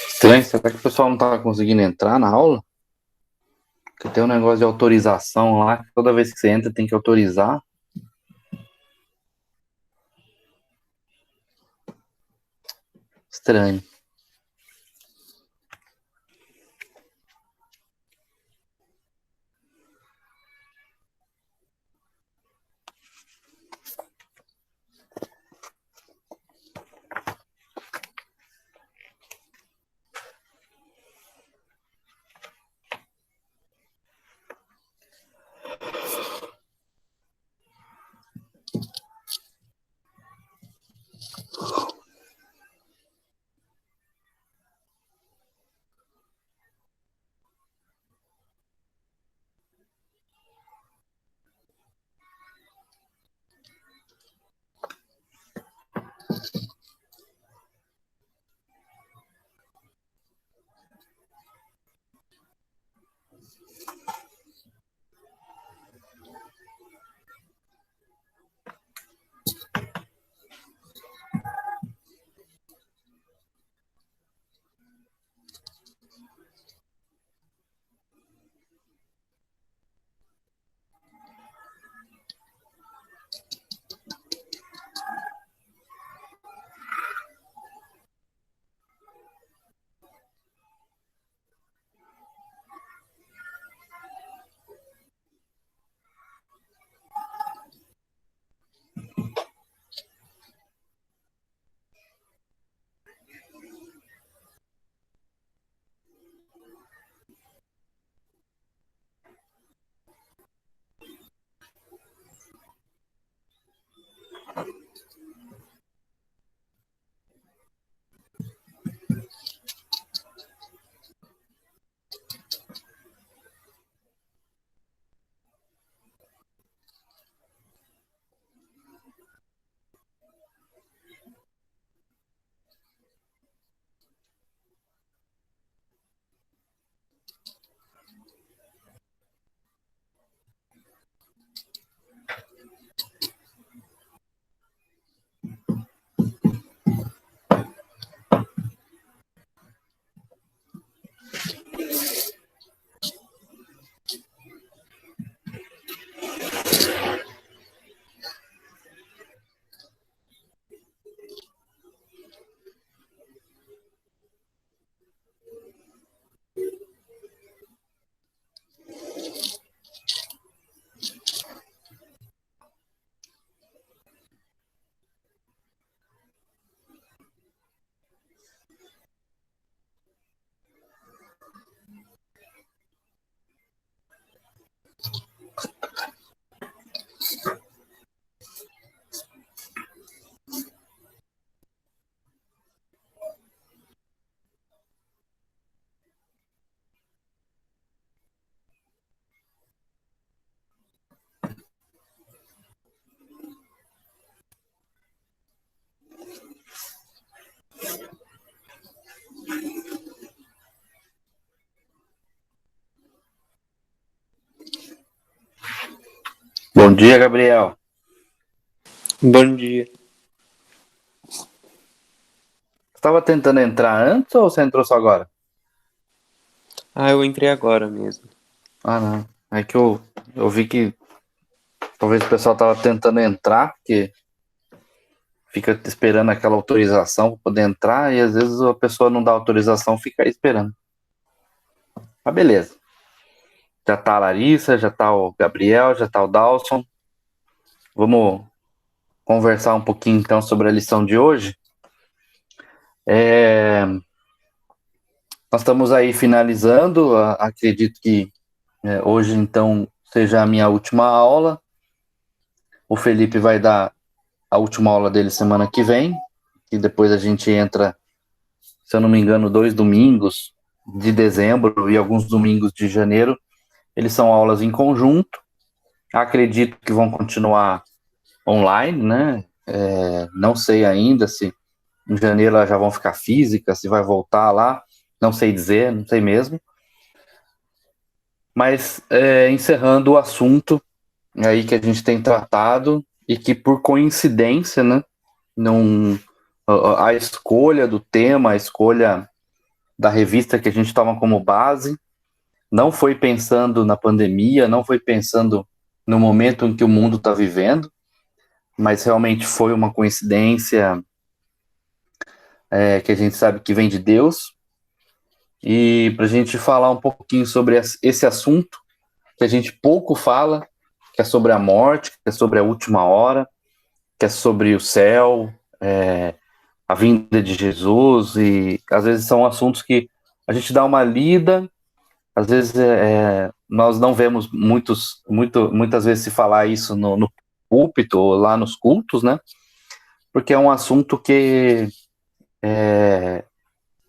Estranho, será que o pessoal não tá conseguindo entrar na aula? Porque tem um negócio de autorização lá, que toda vez que você entra tem que autorizar. Estranho. Bom dia, Gabriel. Bom dia. Você estava tentando entrar antes ou você entrou só agora? Eu entrei agora mesmo. Ah, não. É que eu vi que talvez o pessoal tava tentando entrar, porque fica esperando aquela autorização para poder entrar, e às vezes a pessoa não dá autorização, fica aí esperando. Mas beleza. Já tá a Larissa, já tá o Gabriel, já tá o Dawson. Vamos conversar um pouquinho então sobre a lição de hoje. Nós estamos aí finalizando, acredito que hoje então seja a minha última aula. O Felipe vai dar a última aula dele semana que vem, e depois a gente entra, se eu não me engano, 2 domingos de dezembro e alguns domingos de janeiro. Eles são aulas em conjunto. Acredito que vão continuar online, né? Não sei ainda se em janeiro elas já vão ficar físicas, se vai voltar lá. Não sei dizer, não sei mesmo. Mas encerrando o assunto aí que a gente tem tratado e que por coincidência, né, não, a escolha do tema, a escolha da revista que a gente toma como base, não foi pensando na pandemia, não foi pensando no momento em que o mundo está vivendo, mas realmente foi uma coincidência que a gente sabe que vem de Deus. E para a gente falar um pouquinho sobre esse assunto, que a gente pouco fala, que é sobre a morte, que é sobre a última hora, que é sobre o céu, a vinda de Jesus, e às vezes são assuntos que a gente dá uma lida, às vezes nós não vemos muitas vezes se falar isso no púlpito ou lá nos cultos, né? Porque é um assunto que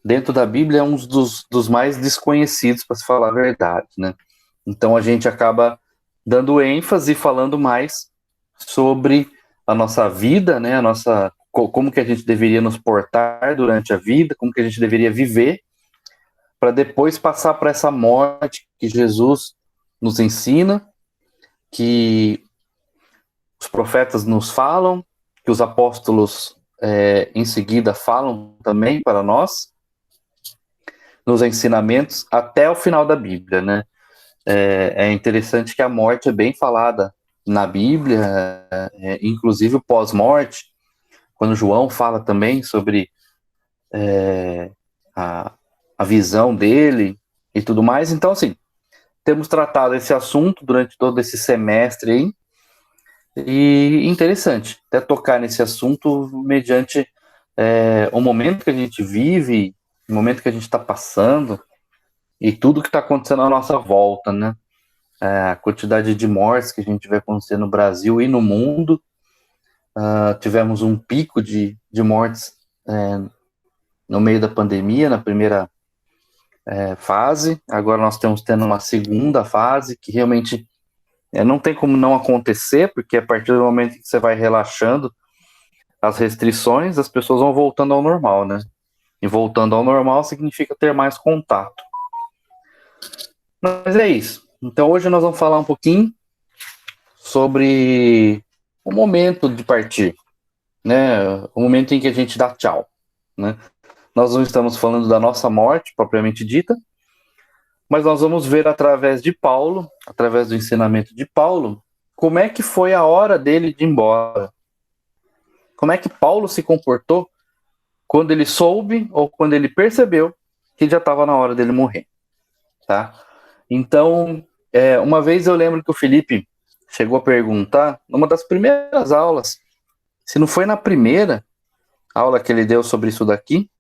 dentro da Bíblia é um dos mais desconhecidos, para se falar a verdade, né? Então a gente acaba dando ênfase e falando mais sobre a nossa vida, né? Como que a gente deveria nos portar durante a vida, como que a gente deveria viver, para depois passar para essa morte que Jesus nos ensina, que os profetas nos falam, que os apóstolos em seguida falam também para nós, nos ensinamentos até o final da Bíblia, né? É interessante que a morte é bem falada na Bíblia, inclusive o pós-morte, quando João fala também sobre a visão dele e tudo mais. Então, assim, temos tratado esse assunto durante todo esse semestre aí, e interessante até tocar nesse assunto mediante o momento que a gente vive, o momento que a gente está passando e tudo que está acontecendo à nossa volta, né? A quantidade de mortes que a gente vê acontecer no Brasil e no mundo. Tivemos um pico de mortes no meio da pandemia, na primeira fase. Agora nós estamos tendo uma segunda fase que realmente não tem como não acontecer, porque a partir do momento que você vai relaxando as restrições, as pessoas vão voltando ao normal, né? E voltando ao normal significa ter mais contato. Mas é isso. Então hoje nós vamos falar um pouquinho sobre o momento de partir, né? O momento em que a gente dá tchau, né? Nós não estamos falando da nossa morte propriamente dita, mas nós vamos ver através de Paulo, através do ensinamento de Paulo, como é que foi a hora dele de ir embora. Como é que Paulo se comportou quando ele soube ou quando ele percebeu que já estava na hora dele morrer, tá? Então, uma vez eu lembro que o Felipe chegou a perguntar, numa das primeiras aulas, se não foi na primeira aula que ele deu sobre isso daqui,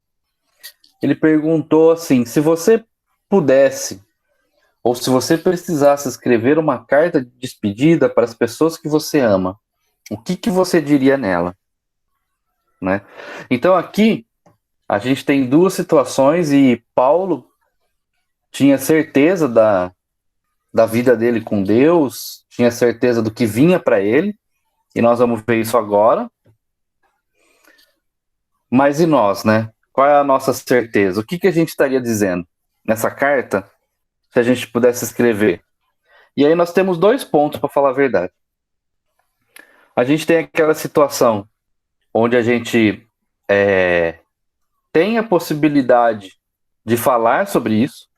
ele perguntou assim, se você pudesse, ou se você precisasse escrever uma carta de despedida para as pessoas que você ama, o que você diria nela? Né? Então aqui a gente tem duas situações e Paulo tinha certeza da vida dele com Deus, tinha certeza do que vinha para ele, e nós vamos ver isso agora. Mas e nós, né? Qual é a nossa certeza? O que a gente estaria dizendo nessa carta se a gente pudesse escrever? E aí nós temos dois pontos para falar a verdade. A gente tem aquela situação onde a gente tem a possibilidade de falar sobre isso,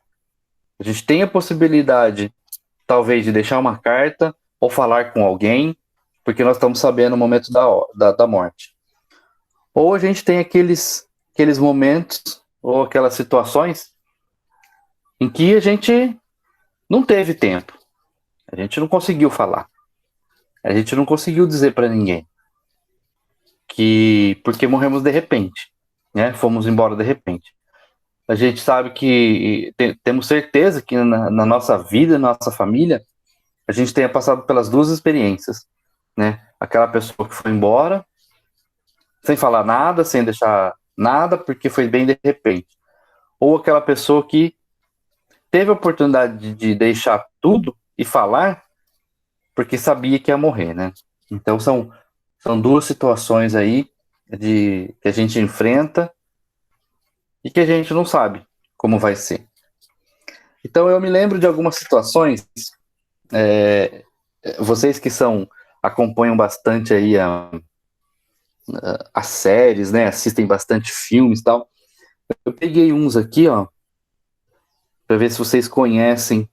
a gente tem a possibilidade, talvez, de deixar uma carta ou falar com alguém, porque nós estamos sabendo o momento da morte. Ou a gente tem aqueles momentos ou aquelas situações em que a gente não teve tempo, a gente não conseguiu falar, a gente não conseguiu dizer para ninguém porque morremos de repente, né? Fomos embora de repente. A gente sabe que temos certeza que na nossa vida, na nossa família, a gente tenha passado pelas duas experiências, né? Aquela pessoa que foi embora sem falar nada, sem deixar nada, porque foi bem de repente. Ou aquela pessoa que teve a oportunidade de deixar tudo e falar porque sabia que ia morrer, né? Então são duas situações aí que a gente enfrenta e que a gente não sabe como vai ser. Então eu me lembro de algumas situações, vocês que acompanham bastante aí as séries, né? Assistem bastante filmes e tal. Eu peguei uns aqui, ó, para ver se vocês conhecem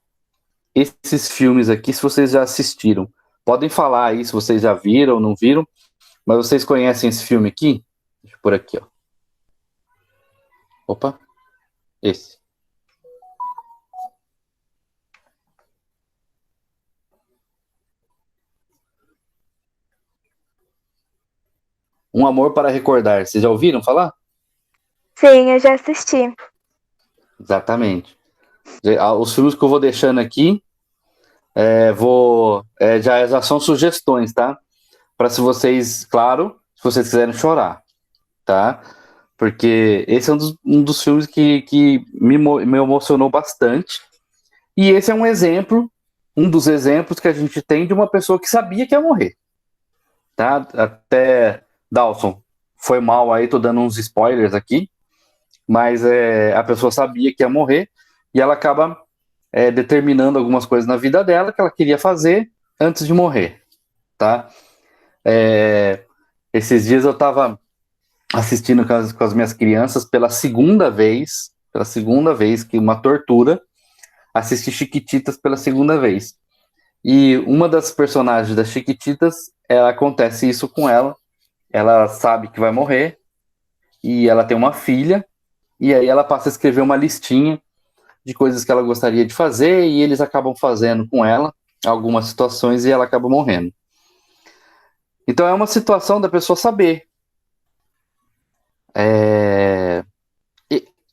esses filmes aqui, se vocês já assistiram. Podem falar aí se vocês já viram ou não viram, mas vocês conhecem esse filme aqui? Deixa eu por aqui, ó. Opa, esse. Um Amor para Recordar. Vocês já ouviram falar? Sim, eu já assisti. Exatamente. Os filmes que eu vou deixando aqui, já são sugestões, tá? Para se vocês, claro, se vocês quiserem chorar, tá? Porque esse é um dos filmes que me emocionou bastante. E esse é um dos exemplos que a gente tem de uma pessoa que sabia que ia morrer, tá? Até Dawson, foi mal aí, tô dando uns spoilers aqui, mas a pessoa sabia que ia morrer e ela acaba determinando algumas coisas na vida dela que ela queria fazer antes de morrer, tá? Esses dias eu estava assistindo com as minhas crianças pela segunda vez, que uma tortura, assisti Chiquititas pela segunda vez. E uma das personagens das Chiquititas, acontece isso com ela. Ela sabe que vai morrer e ela tem uma filha, e aí ela passa a escrever uma listinha de coisas que ela gostaria de fazer e eles acabam fazendo com ela algumas situações e ela acaba morrendo. Então é uma situação da pessoa saber.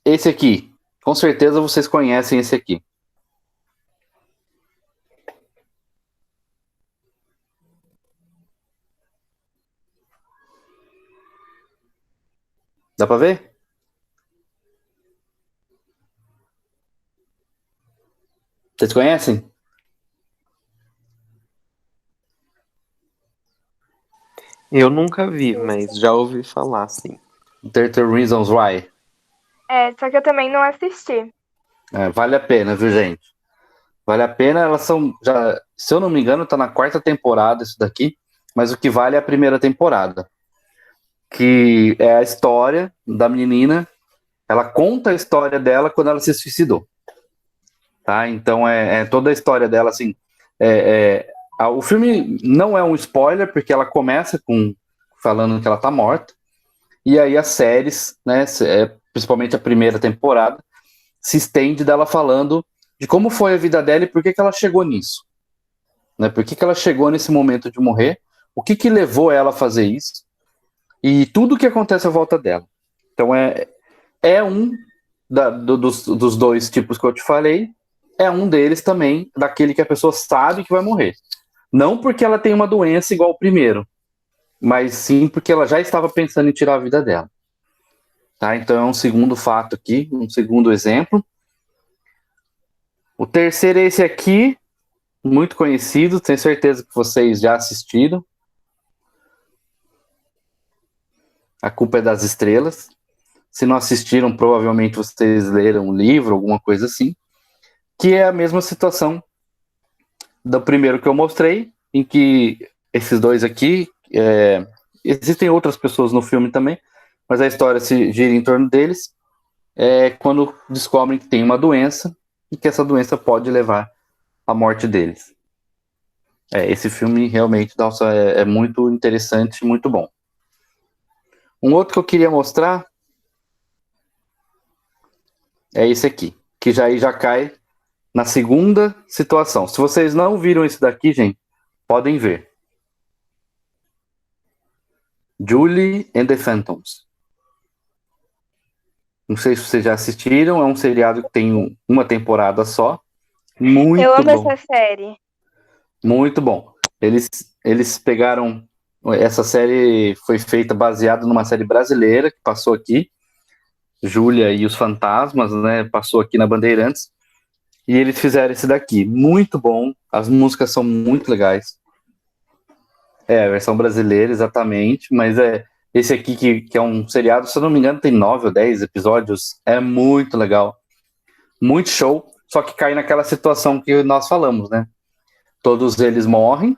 Esse aqui, com certeza vocês conhecem esse aqui. Dá pra ver? Vocês conhecem? Eu nunca vi, mas já ouvi falar, sim. 30 Reasons Why. Só que eu também não assisti. Vale a pena, viu, gente? Vale a pena, elas são, já, se eu não me engano, tá na 4ª temporada isso daqui, mas o que vale é a primeira temporada. Que é a história da menina, ela conta a história dela quando ela se suicidou. Tá? Então toda a história dela, assim, o filme não é um spoiler, porque ela começa falando que ela tá morta, e aí as séries, né, principalmente a primeira temporada, se estende dela falando de como foi a vida dela e por que ela chegou nisso. Né? Por que ela chegou nesse momento de morrer, o que levou ela a fazer isso, e tudo o que acontece à volta dela. Então um dos dois tipos que eu te falei, é um deles também, daquele que a pessoa sabe que vai morrer. Não porque ela tem uma doença igual o primeiro, mas sim porque ela já estava pensando em tirar a vida dela. Tá? Então é um segundo fato aqui, um segundo exemplo. O terceiro é esse aqui, muito conhecido, tenho certeza que vocês já assistiram. A Culpa é das Estrelas. Se não assistiram, provavelmente vocês leram um livro, alguma coisa assim, que é a mesma situação do primeiro que eu mostrei, em que esses dois aqui, existem outras pessoas no filme também, mas a história se gira em torno deles, quando descobrem que tem uma doença e que essa doença pode levar à morte deles. Esse filme realmente, nossa, é muito interessante, muito bom. Um outro que eu queria mostrar é esse aqui, que já cai na segunda situação. Se vocês não viram esse daqui, gente, podem ver. Julie and the Phantoms. Não sei se vocês já assistiram, é um seriado que tem uma temporada só. Muito eu amo bom. Essa série. Muito bom. Eles pegaram... Essa série foi feita baseada numa série brasileira que passou aqui. Júlia e os Fantasmas, né? Passou aqui na Bandeirantes. E eles fizeram esse daqui. Muito bom. As músicas são muito legais. A versão brasileira, exatamente. Mas esse aqui, que é um seriado, se eu não me engano, tem 9 ou 10 episódios. É muito legal. Muito show. só que cai naquela situação que nós falamos, né? Todos eles morrem.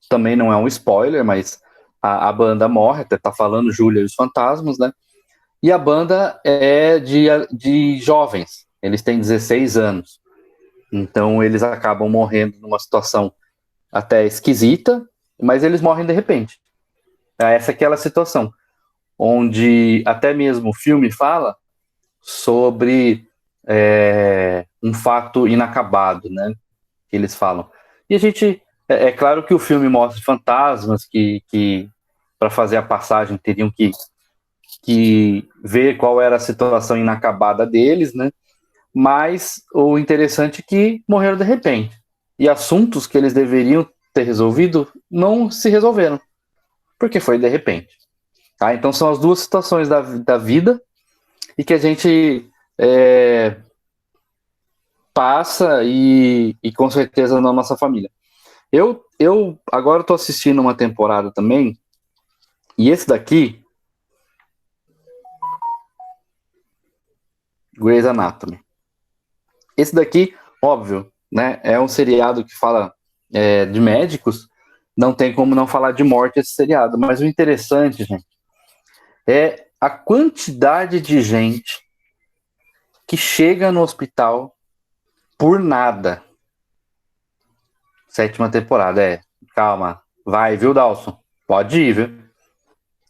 Também não é um spoiler, mas a banda morre, até tá falando Júlia e os Fantasmas, né? E a banda é de jovens, eles têm 16 anos. Então eles acabam morrendo numa situação até esquisita, mas eles morrem de repente. Essa é aquela situação, onde até mesmo o filme fala sobre um fato inacabado, né? Que eles falam. E a gente... É claro que o filme mostra fantasmas que para fazer a passagem teriam que ver qual era a situação inacabada deles, né? Mas o interessante é que morreram de repente. E assuntos que eles deveriam ter resolvido não se resolveram, porque foi de repente. Tá? Então são as duas situações da vida e que a gente passa e com certeza na nossa família. Eu agora estou assistindo uma temporada também, e esse daqui, Grey's Anatomy. Esse daqui, óbvio, né, é um seriado que fala de médicos, não tem como não falar de morte esse seriado, mas o interessante, gente, é a quantidade de gente que chega no hospital por nada. 7ª temporada, calma, vai, viu, Dawson? Pode ir, viu?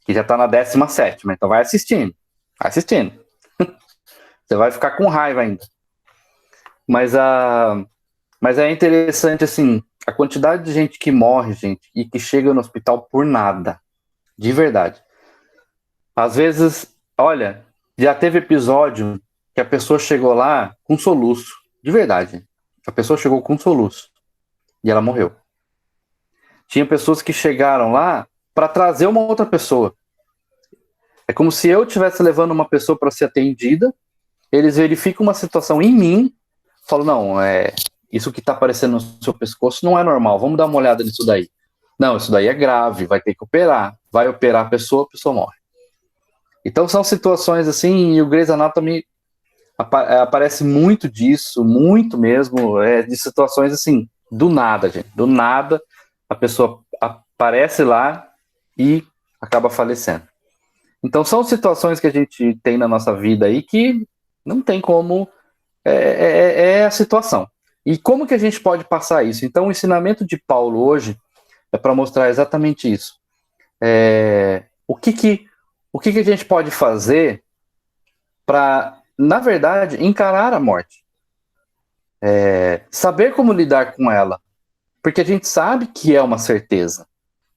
Que já tá na 17ª, então vai assistindo. Você vai ficar com raiva ainda. Mas é interessante, assim, a quantidade de gente que morre, gente, e que chega no hospital por nada. De verdade. Às vezes, olha, já teve episódio que a pessoa chegou lá com soluço. De verdade. A pessoa chegou com soluço. E ela morreu. Tinha pessoas que chegaram lá para trazer uma outra pessoa. É como se eu estivesse levando uma pessoa para ser atendida, eles verificam uma situação em mim, falam, não, isso que está aparecendo no seu pescoço não é normal, vamos dar uma olhada nisso daí. Não, isso daí é grave, vai ter que operar. Vai operar a pessoa morre. Então são situações assim, e o Grey's Anatomy aparece muito disso, muito mesmo, de situações assim, do nada, gente. Do nada, a pessoa aparece lá e acaba falecendo. Então, são situações que a gente tem na nossa vida aí que não tem como... É a situação. E como que a gente pode passar isso? Então, o ensinamento de Paulo hoje é para mostrar exatamente isso. O que a gente pode fazer para, na verdade, encarar a morte? Saber como lidar com ela, porque a gente sabe que é uma certeza.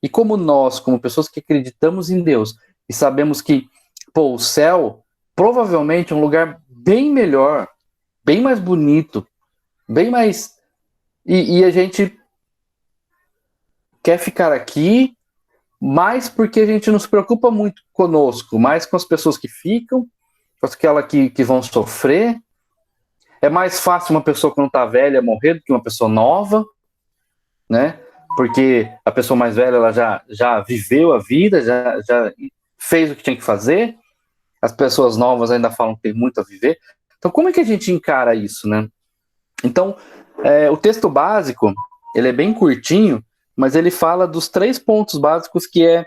E como nós, como pessoas que acreditamos em Deus e sabemos que o céu provavelmente é um lugar bem melhor, bem mais bonito, bem mais... E a gente quer ficar aqui, mais porque a gente não se preocupa muito conosco, mais com as pessoas que ficam, com aquelas que vão sofrer. É mais fácil uma pessoa quando está velha morrer do que uma pessoa nova, né? Porque a pessoa mais velha ela já viveu a vida, já fez o que tinha que fazer. As pessoas novas ainda falam que tem muito a viver. Então, como é que a gente encara isso, né? Então, o texto básico, ele é bem curtinho, mas ele fala dos 3 pontos básicos, que é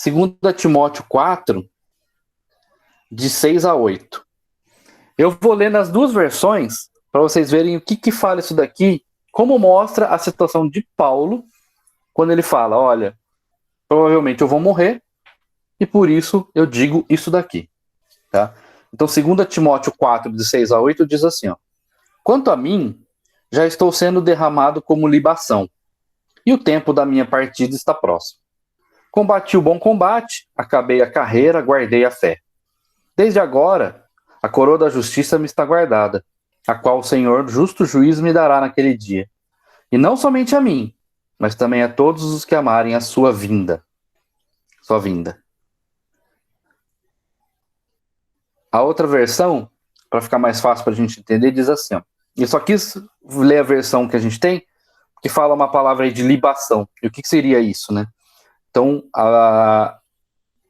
2 Timóteo 4, de 6 a 8. Eu vou ler nas 2 versões, para vocês verem o que fala isso daqui, como mostra a situação de Paulo, quando ele fala, olha, provavelmente eu vou morrer, e por isso eu digo isso daqui. Tá? Então, 2 Timóteo 4, de 6 a 8, diz assim, ó, quanto a mim, já estou sendo derramado como libação, e o tempo da minha partida está próximo. Combati o bom combate, acabei a carreira, guardei a fé. Desde agora, a coroa da justiça me está guardada, a qual o Senhor, justo juiz, me dará naquele dia. E não somente a mim, mas também a todos os que amarem a sua vinda. Sua vinda. A outra versão, para ficar mais fácil para a gente entender, diz assim, ó, eu só quis ler a versão que a gente tem, que fala uma palavra aí de libação. E o que seria isso, né? Então, a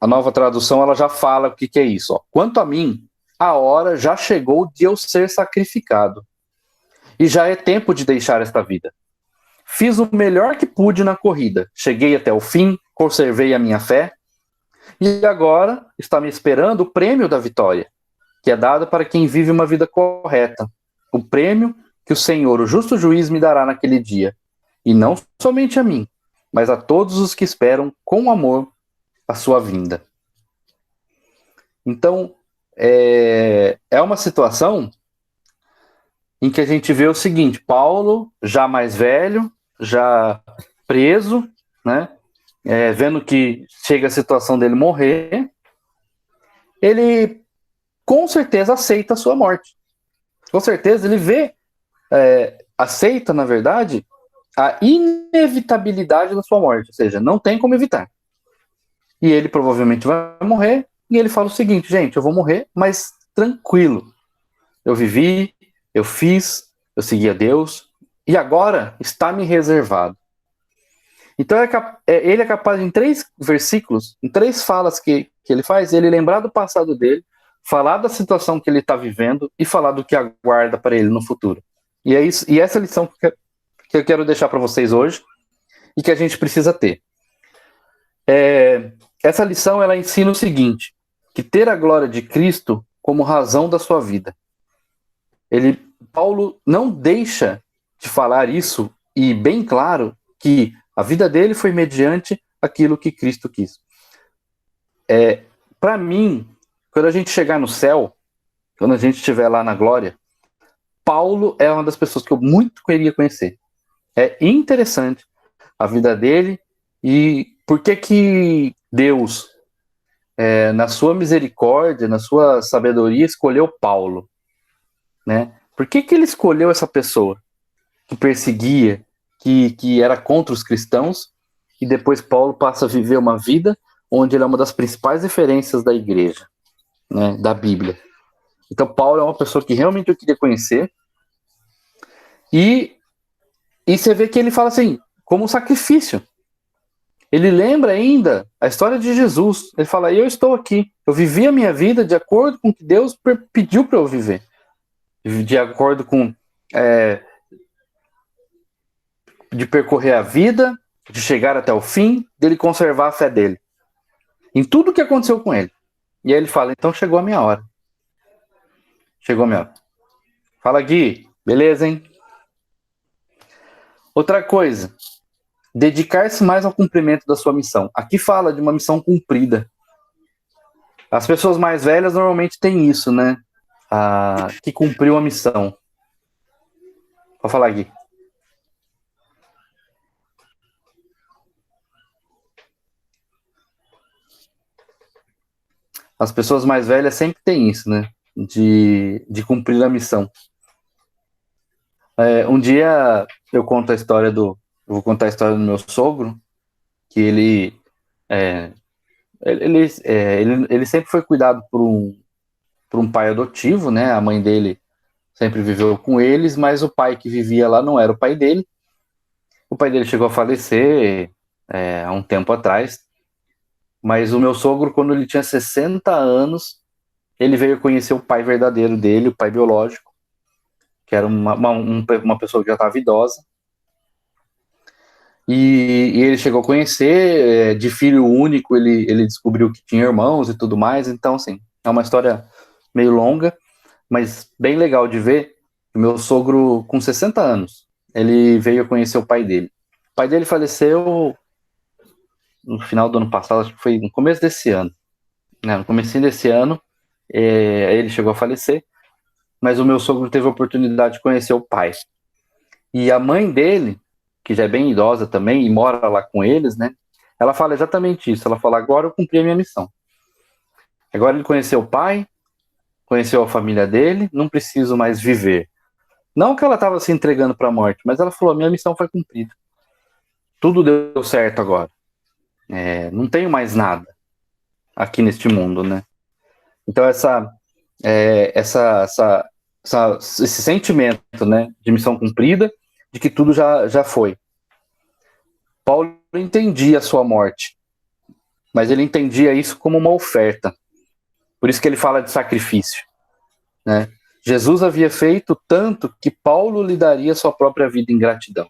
nova tradução, ela já fala o que é isso. Ó. Quanto a mim, a hora já chegou de eu ser sacrificado. E já é tempo de deixar esta vida. Fiz o melhor que pude na corrida. Cheguei até o fim, conservei a minha fé. E agora está me esperando o prêmio da vitória, que é dado para quem vive uma vida correta. O prêmio que o Senhor, o justo juiz, me dará naquele dia. E não somente a mim, mas a todos os que esperam com amor a sua vinda. Então, é uma situação em que a gente vê o seguinte: Paulo, já mais velho, já preso, né? Vendo que chega a situação dele morrer, ele com certeza aceita a sua morte. Com certeza ele vê, aceita, na verdade, a inevitabilidade da sua morte, ou seja, não tem como evitar. E ele provavelmente vai morrer, e ele fala o seguinte: gente, eu vou morrer, mas tranquilo. Eu vivi, eu fiz, eu segui a Deus, e agora está me reservado. Então ele é capaz, em 3 versículos, em 3 falas que ele faz, ele lembrar do passado dele, falar da situação que ele está vivendo e falar do que aguarda para ele no futuro. E é isso, e essa lição que eu quero deixar para vocês hoje e que a gente precisa ter. Essa lição, ela ensina o seguinte: que ter a glória de Cristo como razão da sua vida. Paulo não deixa de falar isso, e bem claro que a vida dele foi mediante aquilo que Cristo quis. Para mim, quando a gente chegar no céu, quando a gente estiver lá na glória, Paulo é uma das pessoas que eu muito queria conhecer. É interessante a vida dele e por que Deus, na sua misericórdia, na sua sabedoria, escolheu Paulo, né? Por que ele escolheu essa pessoa que perseguia, que era contra os cristãos, e depois Paulo passa a viver uma vida onde ele é uma das principais referências da igreja, né, da Bíblia. Então Paulo é uma pessoa que realmente eu queria conhecer, e você vê que ele fala assim, como um sacrifício. Ele lembra ainda a história de Jesus. Ele fala: eu estou aqui, eu vivi a minha vida de acordo com o que Deus pediu para eu viver, de acordo com de percorrer a vida, de chegar até o fim, dele conservar a fé dele em tudo que aconteceu com ele. E aí ele fala: então chegou a minha hora. Chegou a minha hora. Fala, Gui. Beleza, hein? Outra coisa: dedicar-se mais ao cumprimento da sua missão. Aqui fala de uma missão cumprida. As pessoas mais velhas normalmente têm isso, né? Que cumpriu a missão. Pode falar, Gui. As pessoas mais velhas sempre têm isso, né? De cumprir a missão. Um dia eu conto a história vou contar a história do meu sogro, que ele sempre foi cuidado por um pai adotivo, né? A mãe dele sempre viveu com eles, mas o pai que vivia lá não era o pai dele. O pai dele chegou a falecer há um tempo atrás, mas o meu sogro, quando ele tinha 60 anos, ele veio conhecer o pai verdadeiro dele, o pai biológico, que era uma pessoa que já estava idosa. E ele chegou a conhecer, de filho único, ele descobriu que tinha irmãos e tudo mais. Então, assim, é uma história meio longa, mas bem legal de ver. O meu sogro, com 60 anos, ele veio conhecer o pai dele. O pai dele faleceu no final do ano passado, acho que foi no começo desse ano. Né? No comecinho desse ano, ele chegou a falecer, mas o meu sogro teve a oportunidade de conhecer o pai. E a mãe dele, que já é bem idosa também, e mora lá com eles, né? Ela fala exatamente isso. Ela fala: agora eu cumpri a minha missão. Agora ele conheceu o pai, conheceu a família dele, não preciso mais viver. Não que ela estava se entregando para a morte, mas ela falou: minha missão foi cumprida. Tudo deu certo agora. Não tenho mais nada aqui neste mundo, né? Então esse sentimento, né, de missão cumprida, de que tudo já foi. Paulo entendia a sua morte, mas ele entendia isso como uma oferta. Por isso que ele fala de sacrifício. né? Jesus havia feito tanto que Paulo lhe daria sua própria vida em gratidão.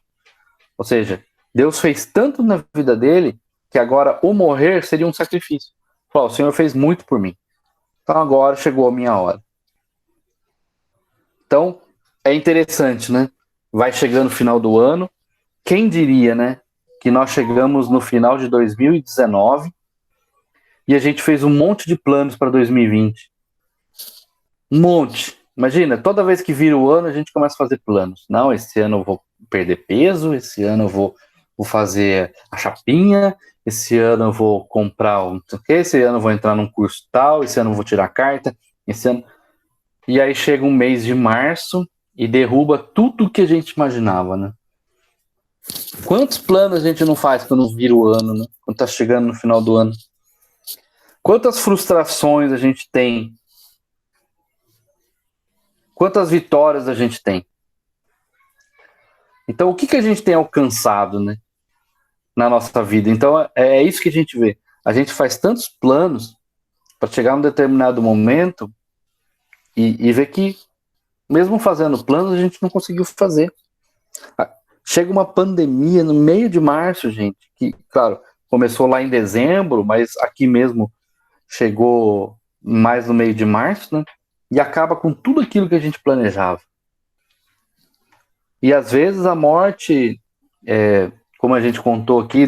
Ou seja, Deus fez tanto na vida dele que agora o morrer seria um sacrifício. O Senhor fez muito por mim. Então agora chegou a minha hora. Então, é interessante, né? Vai chegando o final do ano. Quem diria, né? Que nós chegamos no final de 2019 e a gente fez um monte de planos para 2020. Um monte. Imagina, toda vez que vira o ano, a gente começa a fazer planos. Não, esse ano eu vou perder peso, esse ano eu vou fazer a chapinha, esse ano eu vou comprar um, esse ano eu vou entrar num curso tal, esse ano eu vou tirar a carta, esse ano... E aí chega um mês de março e derruba tudo que a gente imaginava, né? Quantos planos a gente não faz quando vira o ano, né? Quando tá chegando no final do ano? Quantas frustrações a gente tem? Quantas vitórias a gente tem? Então, o que a gente tem alcançado, né, na nossa vida? Então, é isso que a gente vê. A gente faz tantos planos para chegar num determinado momento e ver que, mesmo fazendo planos, a gente não conseguiu fazer. Chega uma pandemia no meio de março, gente, que, claro, começou lá em dezembro, mas aqui mesmo chegou mais no meio de março, né? E acaba com tudo aquilo que a gente planejava. E às vezes a morte, como a gente contou aqui,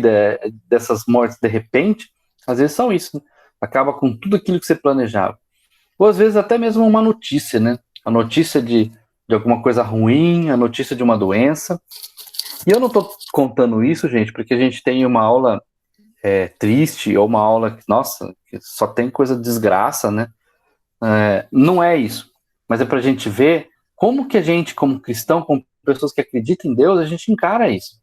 dessas mortes de repente, às vezes são isso, né? Acaba com tudo aquilo que você planejava. Ou às vezes até mesmo uma notícia, né? A notícia de alguma coisa ruim, a notícia de uma doença. E eu não estou contando isso, gente, porque a gente tem uma aula triste, ou uma aula que, nossa, que só tem coisa de desgraça, né? Não é isso. Mas é para a gente ver como que a gente, como cristão, como pessoas que acreditam em Deus, a gente encara isso.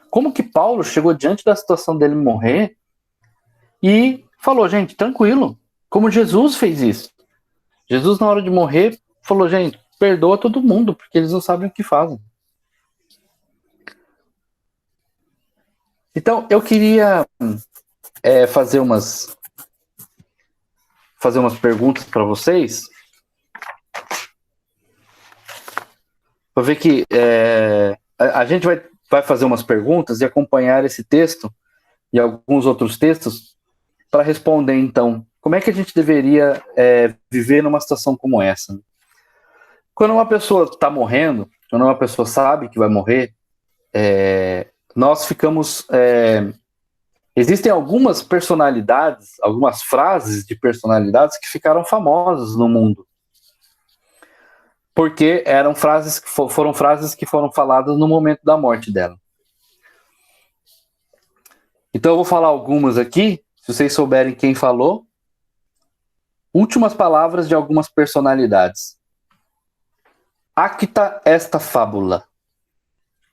Como que Paulo chegou diante da situação dele morrer e falou, gente, tranquilo, como Jesus fez isso. Jesus, na hora de morrer, falou, gente, perdoa todo mundo, porque eles não sabem o que fazem. Então, eu queria fazer umas perguntas para vocês, para ver que a gente vai fazer umas perguntas e acompanhar esse texto e alguns outros textos para responder, então, como é que a gente deveria viver numa situação como essa? Quando uma pessoa está morrendo, quando uma pessoa sabe que vai morrer, nós ficamos... existem algumas personalidades, algumas frases de personalidades que ficaram famosas no mundo. Porque foram frases que foram faladas no momento da morte dela. Então eu vou falar algumas aqui, se vocês souberem quem falou. Últimas palavras de algumas personalidades. Acta esta fábula,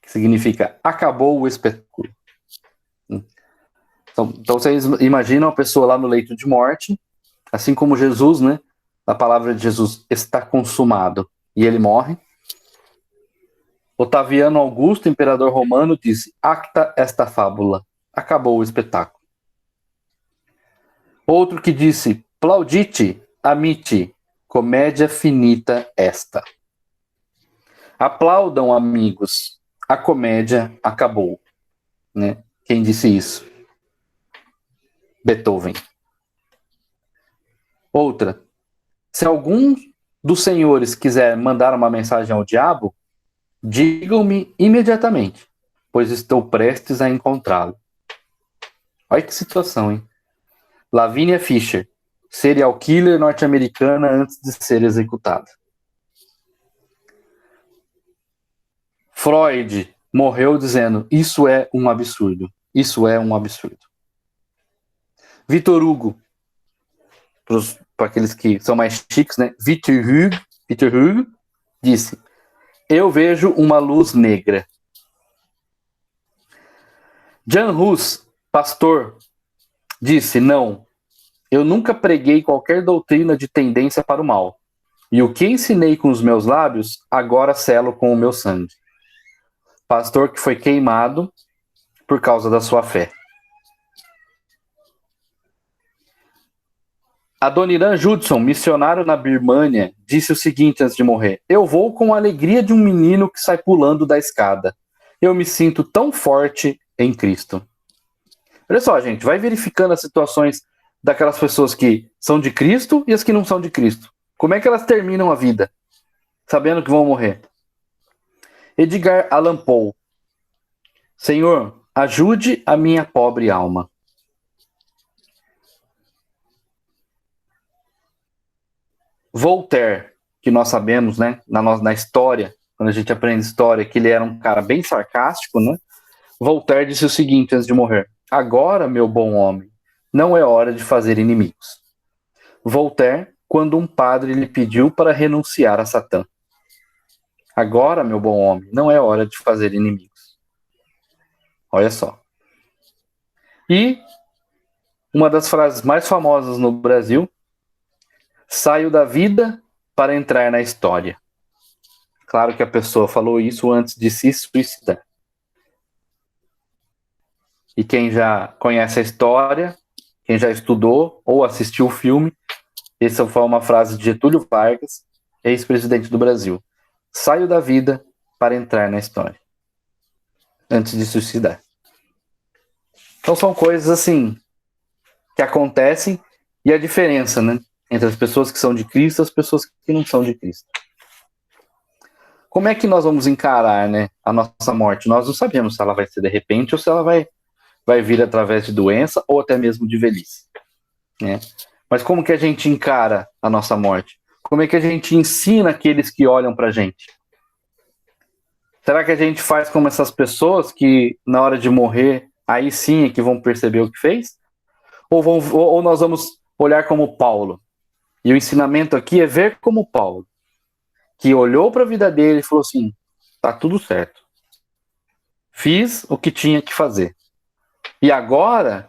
que significa acabou o espetáculo. Então vocês imaginam a pessoa lá no leito de morte, assim como Jesus, né? A palavra de Jesus está consumado. E ele morre. Otaviano Augusto, imperador romano, disse: acta esta fábula. Acabou o espetáculo. Outro que disse: plaudite, amite, comédia finita esta. Aplaudam, amigos, a comédia acabou. Né? Quem disse isso? Beethoven. Outra: se algum dos senhores quiser mandar uma mensagem ao diabo, digam-me imediatamente, pois estou prestes a encontrá-lo. Olha que situação, hein? Lavinia Fisher, serial killer norte-americana antes de ser executada. Freud morreu dizendo, isso é um absurdo. Isso é um absurdo. Victor Hugo, para aqueles que são mais chiques, né? Victor Hugo disse, eu vejo uma luz negra. Jan Hus, pastor, disse, não, eu nunca preguei qualquer doutrina de tendência para o mal. E o que ensinei com os meus lábios, agora selo com o meu sangue. Pastor que foi queimado por causa da sua fé. Adoniran Judson, missionário na Birmânia, disse o seguinte antes de morrer: eu vou com a alegria de um menino que sai pulando da escada. Eu me sinto tão forte em Cristo. Olha só, gente, vai verificando as situações daquelas pessoas que são de Cristo e as que não são de Cristo. Como é que elas terminam a vida? Sabendo que vão morrer. Edgar Allan Poe. Senhor, ajude a minha pobre alma. Voltaire, que nós sabemos, né, na história, quando a gente aprende história, que ele era um cara bem sarcástico, né? Voltaire disse o seguinte antes de morrer: agora, meu bom homem, não é hora de fazer inimigos. Voltaire, quando um padre lhe pediu para renunciar a Satã. Agora, meu bom homem, não é hora de fazer inimigos. Olha só. E uma das frases mais famosas no Brasil: saio da vida para entrar na história. Claro que a pessoa falou isso antes de se suicidar. E quem já conhece a história, quem já estudou ou assistiu o filme, essa foi uma frase de Getúlio Vargas, ex-presidente do Brasil. Saio da vida para entrar na história. Antes de suicidar. Então são coisas assim que acontecem, e a diferença, né, entre as pessoas que são de Cristo e as pessoas que não são de Cristo. Como é que nós vamos encarar, né, a nossa morte? Nós não sabemos se ela vai ser de repente ou se ela vai vir através de doença ou até mesmo de velhice, né? Mas como que a gente encara a nossa morte? Como é que a gente ensina aqueles que olham pra gente? Será que a gente faz como essas pessoas que na hora de morrer, aí sim é que vão perceber o que fez? Ou nós vamos olhar como Paulo? E o ensinamento aqui é ver como Paulo, que olhou para a vida dele e falou assim: tá tudo certo. Fiz o que tinha que fazer. E agora,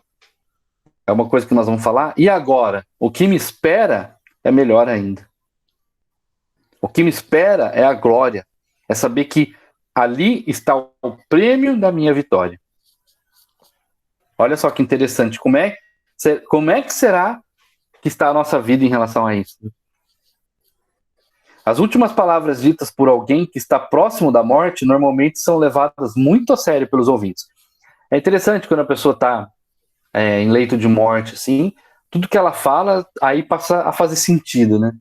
é uma coisa que nós vamos falar, e agora, o que me espera é melhor ainda. O que me espera é a glória, é saber que ali está o prêmio da minha vitória. Olha só que interessante, como é que será que está a nossa vida em relação a isso? As últimas palavras ditas por alguém que está próximo da morte normalmente são levadas muito a sério pelos ouvintes. É interessante quando a pessoa está em leito de morte, assim, tudo que ela fala aí passa a fazer sentido, né?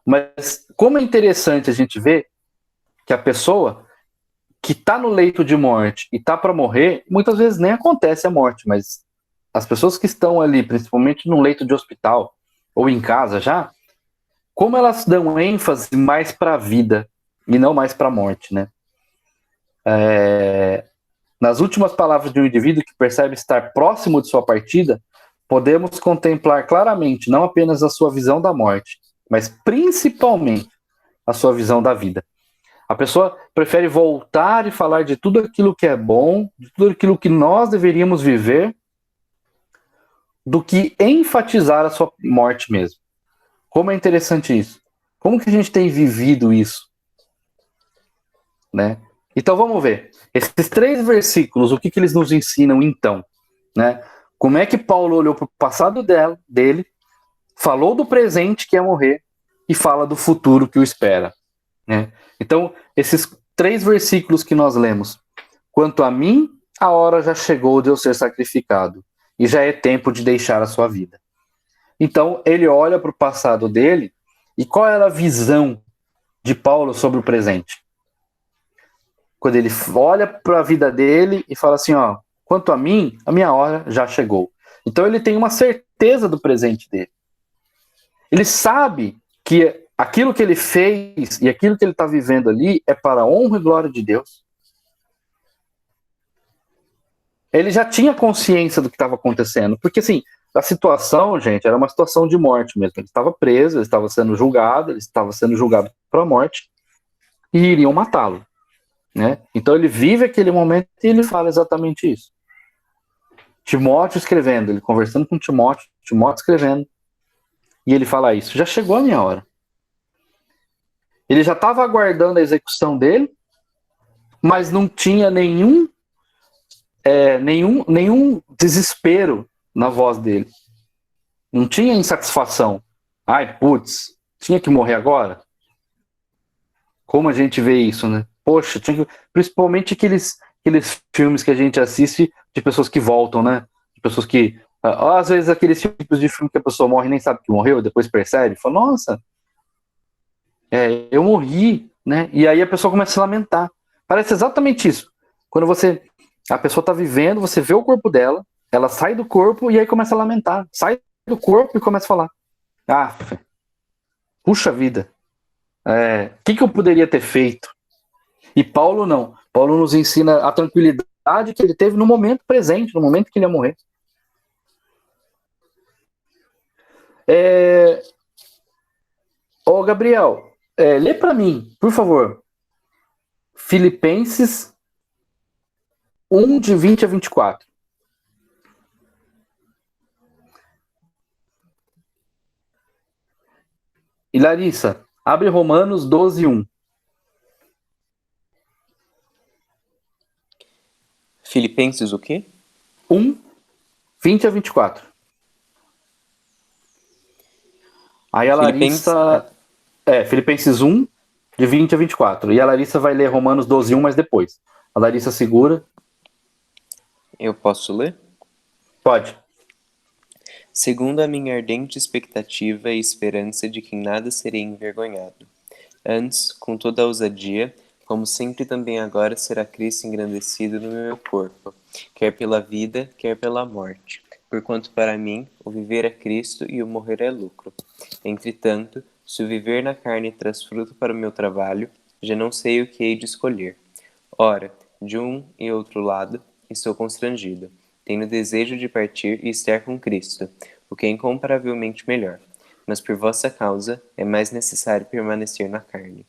Mas como é interessante a gente ver que a pessoa que está no leito de morte e está para morrer, muitas vezes nem acontece a morte, mas as pessoas que estão ali, principalmente no leito de hospital ou em casa já, como elas dão ênfase mais para a vida e não mais para a morte, né? Nas últimas palavras de um indivíduo que percebe estar próximo de sua partida, podemos contemplar claramente não apenas a sua visão da morte, mas principalmente a sua visão da vida. A pessoa prefere voltar e falar de tudo aquilo que é bom, de tudo aquilo que nós deveríamos viver, do que enfatizar a sua morte mesmo. Como é interessante isso. Como que a gente tem vivido isso? Né? Então vamos ver. Esses 3 versículos, o que eles nos ensinam então? Né? Como é que Paulo olhou para o passado dele, falou do presente que é morrer e fala do futuro que o espera. Né? Então, esses 3 versículos que nós lemos. Quanto a mim, a hora já chegou de eu ser sacrificado e já é tempo de deixar a sua vida. Então, ele olha para o passado dele, e qual era a visão de Paulo sobre o presente? Quando ele olha para a vida dele e fala assim, ó, quanto a mim, a minha hora já chegou. Então, ele tem uma certeza do presente dele. Ele sabe que aquilo que ele fez e aquilo que ele está vivendo ali é para a honra e glória de Deus. Ele já tinha consciência do que estava acontecendo, porque assim, a situação, gente, era uma situação de morte mesmo. Ele estava preso, ele estava sendo julgado para a morte e iriam matá-lo, né? Então ele vive aquele momento e ele fala exatamente isso. Timóteo escrevendo, ele conversando com Timóteo escrevendo, e ele fala isso, já chegou a minha hora. Ele já estava aguardando a execução dele, mas não tinha nenhum desespero na voz dele. Não tinha insatisfação. Ai, putz, tinha que morrer agora? Como a gente vê isso, né? Poxa, principalmente aqueles filmes que a gente assiste de pessoas que voltam, né? De pessoas que. Às vezes aqueles tipos de filme que a pessoa morre e nem sabe que morreu, depois percebe, fala, nossa, eu morri, né? E aí a pessoa começa a se lamentar. Parece exatamente isso. Quando a pessoa tá vivendo, você vê o corpo dela, ela sai do corpo e aí começa a lamentar. Sai do corpo e começa a falar. Ah, puxa vida. Que eu poderia ter feito? E Paulo não. Paulo nos ensina a tranquilidade que ele teve no momento presente, no momento que ele ia morrer. Gabriel, lê para mim, por favor. Filipenses 1, de 20 a 24. E Larissa, abre Romanos 12, 1. Filipenses o quê? 1, 20 a 24. Aí a Larissa... Filipenses 1, de 20 a 24. E a Larissa vai ler Romanos 12, 1, mas depois. A Larissa segura. Eu posso ler? Pode. Segundo a minha ardente expectativa e esperança de que em nada serei envergonhado. Antes, com toda a ousadia, como sempre também agora será Cristo engrandecido no meu corpo, quer pela vida, quer pela morte. Porquanto para mim, o viver é Cristo e o morrer é lucro. Entretanto, se o viver na carne traz fruto para o meu trabalho, já não sei o que hei de escolher. Ora, de um e outro lado, estou constrangido. Tenho desejo de partir e estar com Cristo, o que é incomparavelmente melhor. Mas por vossa causa é mais necessário permanecer na carne.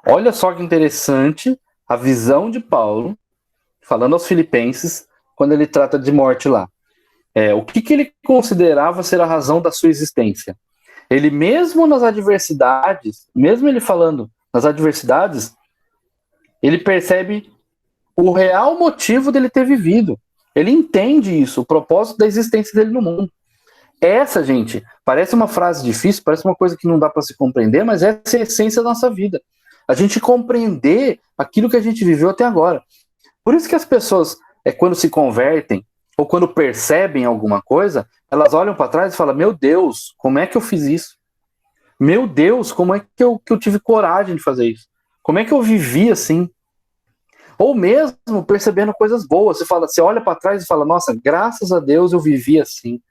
Olha só que interessante a visão de Paulo, falando aos filipenses, quando ele trata de morte lá. O que ele considerava ser a razão da sua existência? Ele mesmo nas adversidades, mesmo ele falando nas adversidades, ele percebe o real motivo dele ter vivido. Ele entende isso, o propósito da existência dele no mundo. Essa, gente, parece uma frase difícil, parece uma coisa que não dá para se compreender, mas essa é a essência da nossa vida. A gente compreender aquilo que a gente viveu até agora. Por isso que as pessoas, quando se convertem, ou quando percebem alguma coisa, elas olham para trás e falam, meu Deus, como é que eu fiz isso? Meu Deus, como é que eu tive coragem de fazer isso? Como é que eu vivi assim? Ou mesmo percebendo coisas boas. Você olha para trás e fala, nossa, graças a Deus eu vivi assim.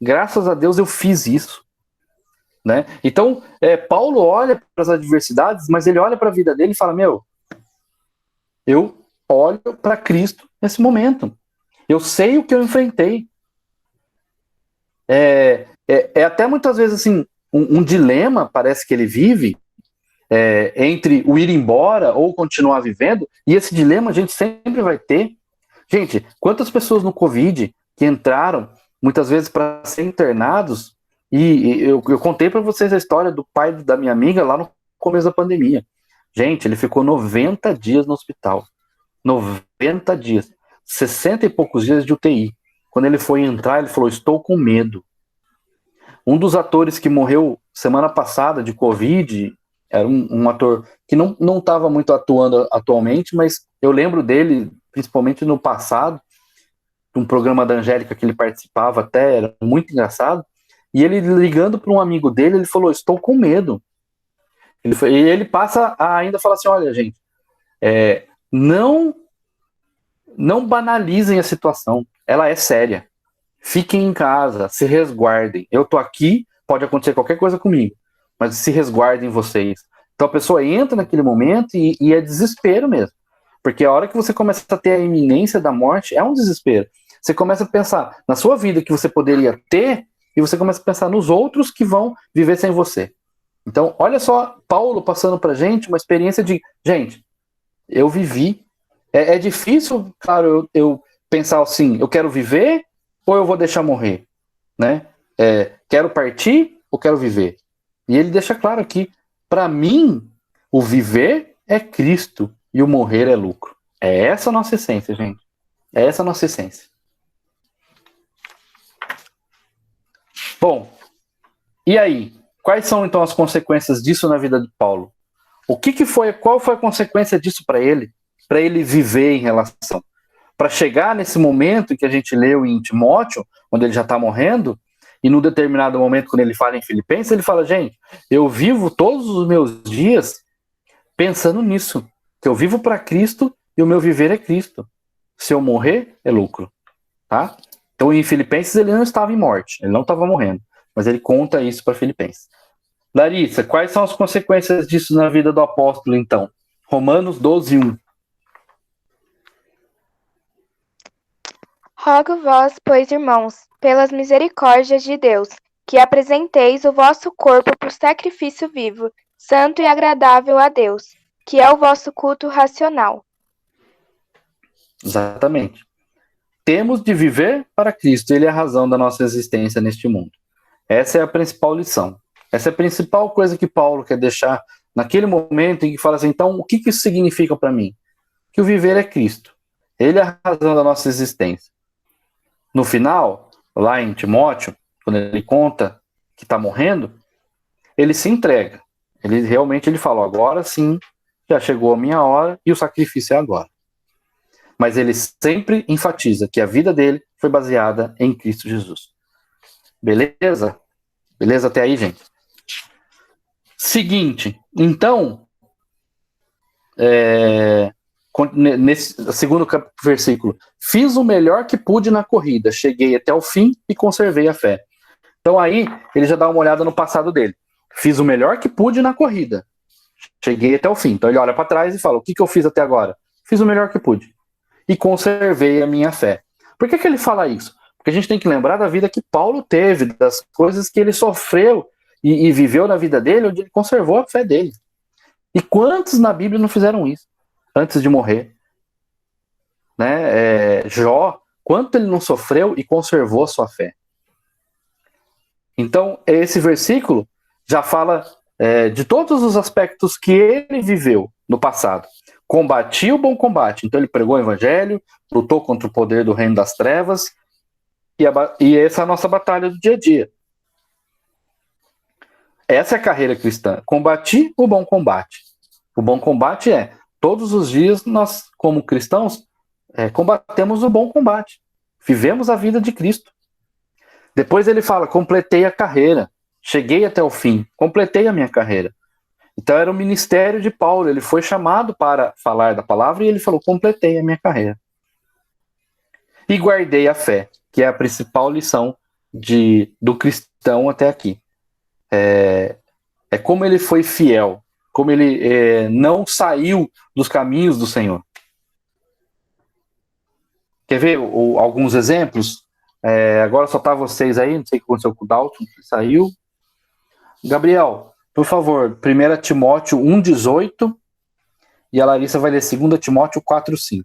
Graças a Deus eu fiz isso. Né? Então, Paulo olha para as adversidades, mas ele olha para a vida dele e fala, eu olho para Cristo nesse momento. Eu sei o que eu enfrentei. Até muitas vezes assim, um dilema, parece que ele vive, entre o ir embora ou continuar vivendo, e esse dilema a gente sempre vai ter. Gente, quantas pessoas no Covid que entraram, muitas vezes para ser internados, e eu contei para vocês a história do pai da minha amiga lá no começo da pandemia. Gente, ele ficou 90 dias no hospital. 90 dias. 60 e poucos dias de UTI. Quando ele foi entrar, ele falou, estou com medo. Um dos atores que morreu semana passada de Covid, era um ator que não estava muito atuando atualmente, mas eu lembro dele, principalmente no passado, um programa da Angélica que ele participava até, era muito engraçado, e ele ligando para um amigo dele, ele falou, estou com medo. E ele passa a ainda falar assim, olha, gente, não banalizem a situação, ela é séria. Fiquem em casa, se resguardem. Eu tô aqui, pode acontecer qualquer coisa comigo, mas se resguardem vocês. Então a pessoa entra naquele momento e é desespero mesmo. Porque a hora que você começa a ter a iminência da morte, é um desespero. Você começa a pensar na sua vida que você poderia ter, e você começa a pensar nos outros que vão viver sem você. Então, olha só, Paulo passando pra gente uma experiência de, gente, eu vivi. É difícil, claro, eu pensar assim, eu quero viver ou eu vou deixar morrer, né? Quero partir ou quero viver? E ele deixa claro aqui, para mim, o viver é Cristo e o morrer é lucro. É essa a nossa essência, gente. É essa a nossa essência. Bom, e aí? Quais são então as consequências disso na vida de Paulo? Qual foi a consequência disso para ele viver em relação? Para chegar nesse momento que a gente leu em Timóteo, onde ele já está morrendo, e no determinado momento, quando ele fala em Filipenses, ele fala, gente, eu vivo todos os meus dias pensando nisso, que eu vivo para Cristo e o meu viver é Cristo. Se eu morrer, é lucro. Tá? Então, em Filipenses, ele não estava em morte, ele não estava morrendo, mas ele conta isso para Filipenses. Larissa, quais são as consequências disso na vida do apóstolo, então? Romanos 12, 1. Rogo vós, pois, irmãos, pelas misericórdias de Deus, que apresenteis o vosso corpo por sacrifício vivo, santo e agradável a Deus, que é o vosso culto racional. Exatamente. Temos de viver para Cristo, ele é a razão da nossa existência neste mundo. Essa é a principal lição. Essa é a principal coisa que Paulo quer deixar naquele momento em que fala assim, então, o que isso significa para mim? Que o viver é Cristo. Ele é a razão da nossa existência. No final, lá em Timóteo, quando ele conta que está morrendo, ele se entrega. Ele fala, agora sim, já chegou a minha hora e o sacrifício é agora. Mas ele sempre enfatiza que a vida dele foi baseada em Cristo Jesus. Beleza? Beleza até aí, gente? Seguinte, então, nesse segundo versículo, fiz o melhor que pude na corrida, cheguei até o fim e conservei a fé. Então aí, ele já dá uma olhada no passado dele. Fiz o melhor que pude na corrida, cheguei até o fim. Então ele olha para trás e fala, o que eu fiz até agora? Fiz o melhor que pude e conservei a minha fé. Por que ele fala isso? Porque a gente tem que lembrar da vida que Paulo teve, das coisas que ele sofreu e viveu na vida dele, onde ele conservou a fé dele. E quantos na Bíblia não fizeram isso antes de morrer? Né? Jó, quanto ele não sofreu e conservou a sua fé? Então, esse versículo já fala de todos os aspectos que ele viveu no passado. Combati o bom combate. Então, ele pregou o evangelho, lutou contra o poder do reino das trevas, e essa é a nossa batalha do dia a dia. Essa é a carreira cristã. Combati o bom combate. O bom combate todos os dias nós, como cristãos, combatemos o bom combate. Vivemos a vida de Cristo. Depois ele fala, completei a carreira. Cheguei até o fim. Completei a minha carreira. Então era o ministério de Paulo. Ele foi chamado para falar da palavra e ele falou, completei a minha carreira. E guardei a fé, que é a principal lição do cristão até aqui. É como ele foi fiel, como ele não saiu dos caminhos do Senhor. Quer ver alguns exemplos? Agora só tá vocês aí, não sei o que aconteceu com o Dalton, que saiu. Gabriel, por favor, 1 Timóteo 1,18 e a Larissa vai ler 2 Timóteo 4,5.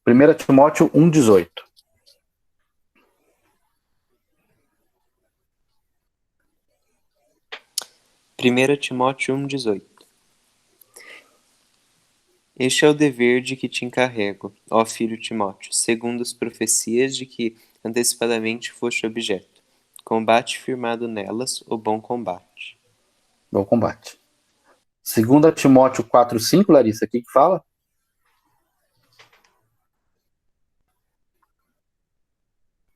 1 Timóteo 1,18. Primeira Timóteo 1,18. Este é o dever de que te encarrego, ó filho Timóteo, segundo as profecias de que antecipadamente foste objeto. Combate firmado nelas o bom combate. Bom combate. 2 Timóteo 4,5, Larissa, o que fala?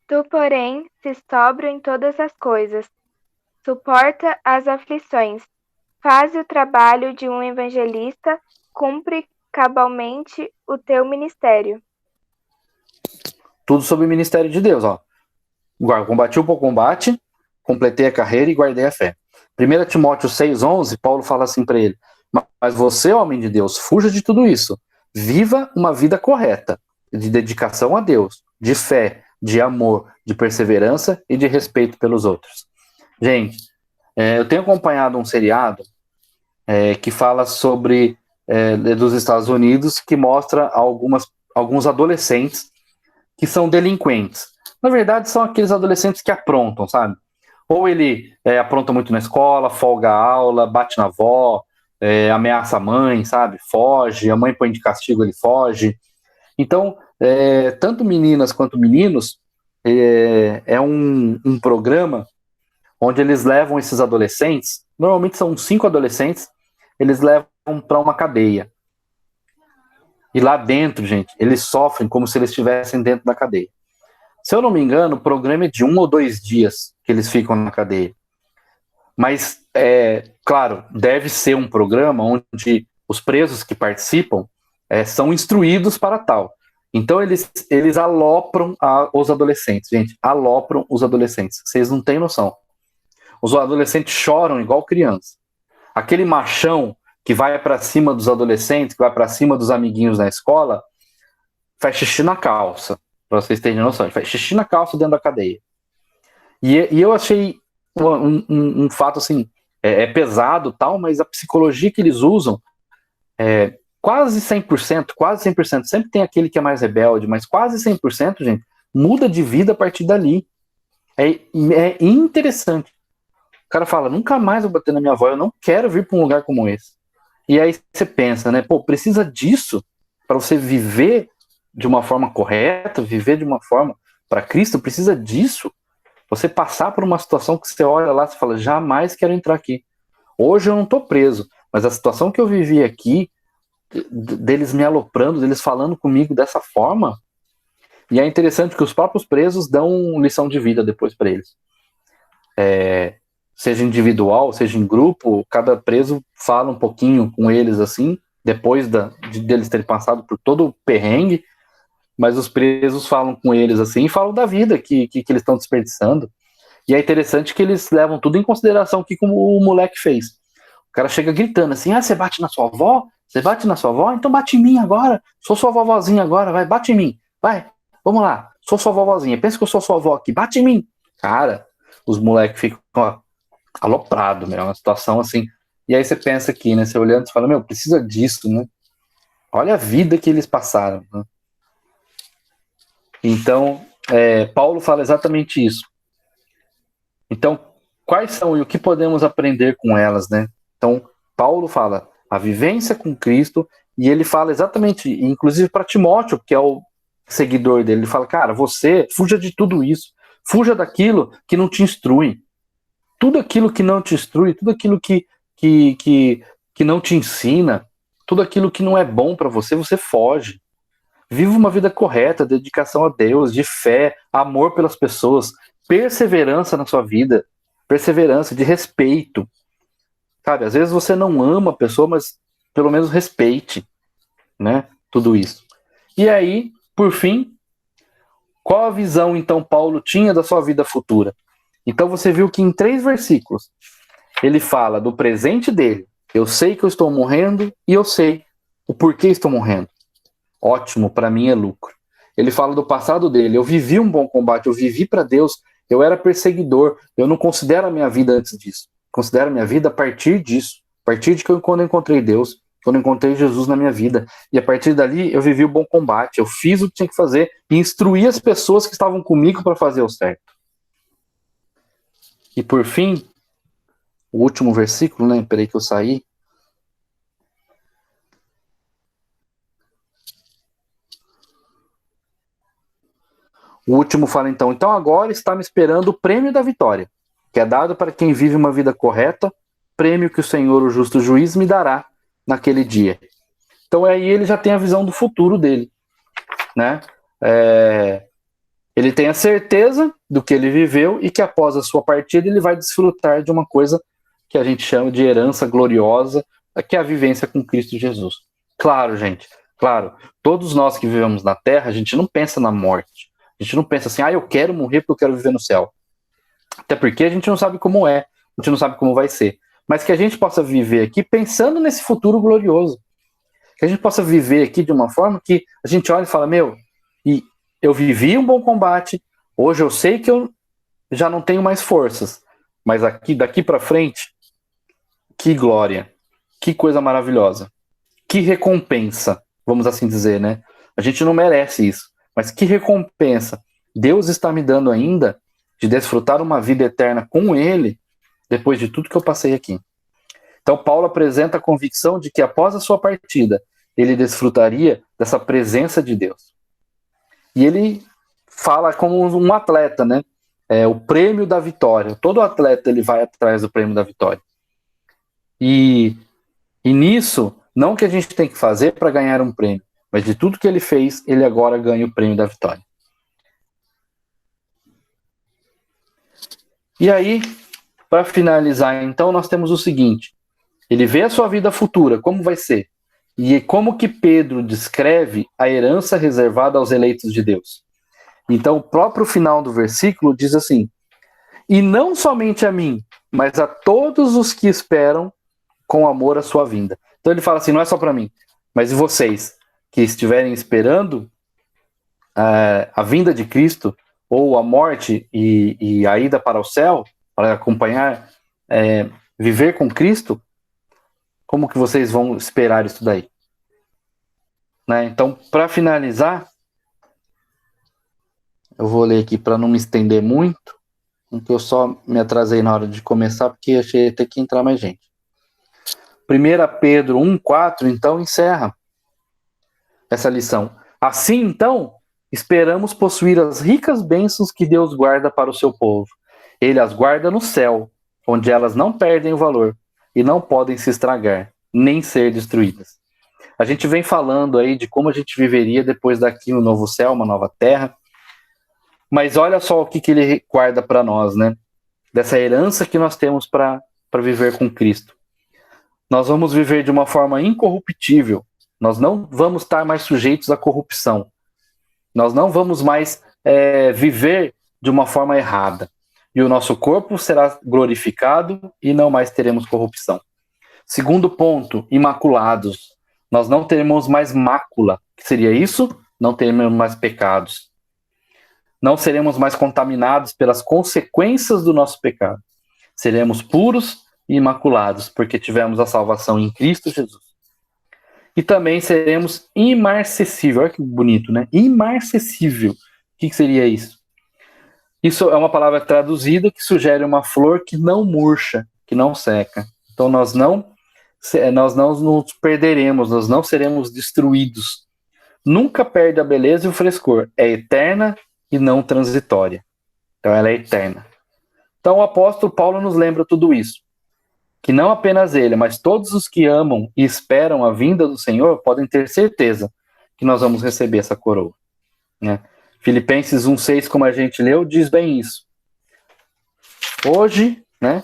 Tu, porém, se sóbrio em todas as coisas, suporta as aflições, faz o trabalho de um evangelista, cumpre cabalmente o teu ministério. Tudo sobre o ministério de Deus, ó. Combati o bom combate, completei a carreira e guardei a fé. 1 Timóteo 6,11, Paulo fala assim para ele, mas você, homem de Deus, fuja de tudo isso. Viva uma vida correta, de dedicação a Deus, de fé, de amor, de perseverança e de respeito pelos outros. Gente, eu tenho acompanhado um seriado que fala sobre dos Estados Unidos, que mostra alguns adolescentes que são delinquentes. Na verdade, são aqueles adolescentes que aprontam, sabe? Ou ele apronta muito na escola, folga a aula, bate na avó, ameaça a mãe, sabe? Foge, a mãe põe de castigo, ele foge. Então, tanto meninas quanto meninos é um programa onde eles levam esses adolescentes, normalmente são 5 adolescentes, eles levam para uma cadeia. E lá dentro, gente, eles sofrem como se eles estivessem dentro da cadeia. Se eu não me engano, o programa é de 1 ou 2 dias que eles ficam na cadeia. Mas, claro, deve ser um programa onde os presos que participam são instruídos para tal. Então, eles alopram os adolescentes, gente, alopram os adolescentes. Vocês não têm noção. Os adolescentes choram igual criança. Aquele machão que vai para cima dos adolescentes, que vai para cima dos amiguinhos na escola, faz xixi na calça, para vocês terem noção. Ele faz xixi na calça dentro da cadeia. E eu achei um fato assim, pesado tal, mas a psicologia que eles usam quase 100%, sempre tem aquele que é mais rebelde, mas quase 100%, gente, muda de vida a partir dali. É interessante. O cara fala, nunca mais vou bater na minha avó, eu não quero vir para um lugar como esse. E aí você pensa, né, precisa disso para você viver de uma forma correta, viver de uma forma para Cristo, precisa disso. Você passar por uma situação que você olha lá e fala, jamais quero entrar aqui. Hoje eu não estou preso, mas a situação que eu vivi aqui, deles me aloprando, deles falando comigo dessa forma, e é interessante que os próprios presos dão lição de vida depois para eles. Seja individual, seja em grupo, cada preso fala um pouquinho com eles assim, depois deles terem passado por todo o perrengue, mas os presos falam com eles assim, e falam da vida que eles estão desperdiçando. E é interessante que eles levam tudo em consideração, que como o moleque fez. O cara chega gritando assim, você bate na sua avó? Você bate na sua avó? Então bate em mim agora, sou sua vovozinha agora, vai, bate em mim, vai, vamos lá, sou sua vovozinha, pensa que eu sou sua avó aqui, bate em mim. Cara, os moleques ficam aloprados, é uma situação assim. E aí você pensa aqui, né, você olhando, você fala, precisa disso, né? Olha a vida que eles passaram, né? Então, Paulo fala exatamente isso. Então, quais são e o que podemos aprender com elas, né? Então, Paulo fala a vivência com Cristo, e ele fala exatamente, inclusive para Timóteo, que é o seguidor dele, ele fala, cara, você fuja de tudo isso, fuja daquilo que não te instrui. Tudo aquilo que não te instrui, tudo aquilo que não te ensina, tudo aquilo que não é bom para você, você foge. Viva uma vida correta, dedicação a Deus, de fé, amor pelas pessoas, perseverança na sua vida, perseverança, de respeito. Sabe, às vezes você não ama a pessoa, mas pelo menos respeite, né? Tudo isso. E aí, por fim, qual a visão então Paulo tinha da sua vida futura? Então você viu que em 3 versículos ele fala do presente dele. Eu sei que eu estou morrendo e eu sei o porquê estou morrendo. Ótimo, para mim é lucro. Ele fala do passado dele. Eu vivi um bom combate, eu vivi para Deus, eu era perseguidor. Eu não considero a minha vida antes disso. Considero a minha vida a partir disso. A partir de quando eu encontrei Deus, quando eu encontrei Jesus na minha vida. E a partir dali eu vivi o bom combate. Eu fiz o que tinha que fazer e instruí as pessoas que estavam comigo para fazer o certo. E por fim, o último versículo, né? Peraí que eu saí. O último fala então agora está me esperando o prêmio da vitória, que é dado para quem vive uma vida correta, prêmio que o Senhor, o justo juiz, me dará naquele dia. Então aí ele já tem a visão do futuro dele, né? Ele tem a certeza do que ele viveu e que após a sua partida ele vai desfrutar de uma coisa que a gente chama de herança gloriosa, que é a vivência com Cristo Jesus. Claro, gente, claro, todos nós que vivemos na Terra, a gente não pensa na morte. A gente não pensa assim, eu quero morrer porque eu quero viver no céu. Até porque a gente não sabe como é, a gente não sabe como vai ser. Mas que a gente possa viver aqui pensando nesse futuro glorioso. Que a gente possa viver aqui de uma forma que a gente olha e fala, e eu vivi um bom combate, hoje eu sei que eu já não tenho mais forças, mas daqui para frente, que glória, que coisa maravilhosa, que recompensa, vamos assim dizer, né? A gente não merece isso. Mas que recompensa Deus está me dando ainda de desfrutar uma vida eterna com Ele, depois de tudo que eu passei aqui. Então Paulo apresenta a convicção de que após a sua partida, ele desfrutaria dessa presença de Deus. E ele fala como um atleta, né? É o prêmio da vitória. Todo atleta ele vai atrás do prêmio da vitória. E nisso, não o que a gente tem que fazer para ganhar um prêmio, mas de tudo que ele fez, ele agora ganha o prêmio da vitória. E aí, para finalizar, então, nós temos o seguinte: ele vê a sua vida futura, como vai ser, e como que Pedro descreve a herança reservada aos eleitos de Deus. Então, o próprio final do versículo diz assim: e não somente a mim, mas a todos os que esperam com amor a sua vinda. Então ele fala assim, não é só para mim, mas e vocês que estiverem esperando a vinda de Cristo, ou a morte e a ida para o céu, para acompanhar, viver com Cristo, como que vocês vão esperar isso daí? Né? Então, para finalizar, eu vou ler aqui para não me estender muito, porque eu só me atrasei na hora de começar, porque achei que ia ter que entrar mais gente. 1 Pedro 1,4, então, encerra essa lição. Assim, então, esperamos possuir as ricas bênçãos que Deus guarda para o seu povo. Ele as guarda no céu, onde elas não perdem o valor e não podem se estragar, nem ser destruídas. A gente vem falando aí de como a gente viveria depois daqui um novo céu, uma nova terra, mas olha só o que ele guarda para nós, né? Dessa herança que nós temos para viver com Cristo. Nós vamos viver de uma forma incorruptível. Nós não vamos estar mais sujeitos à corrupção. Nós não vamos mais viver de uma forma errada. E o nosso corpo será glorificado e não mais teremos corrupção. Segundo ponto, imaculados. Nós não teremos mais mácula. O que seria isso? Não teremos mais pecados. Não seremos mais contaminados pelas consequências do nosso pecado. Seremos puros e imaculados, porque tivemos a salvação em Cristo Jesus. E também seremos imarcessível. Olha que bonito, né? Imarcessível. O que seria isso? Isso é uma palavra traduzida que sugere uma flor que não murcha, que não seca. Então nós não nos perderemos, nós não seremos destruídos. Nunca perde a beleza e o frescor. É eterna e não transitória. Então ela é eterna. Então o apóstolo Paulo nos lembra tudo isso. Que não apenas ele, mas todos os que amam e esperam a vinda do Senhor podem ter certeza que nós vamos receber essa coroa. Né? Filipenses 1,6, como a gente leu, diz bem isso. Hoje, né,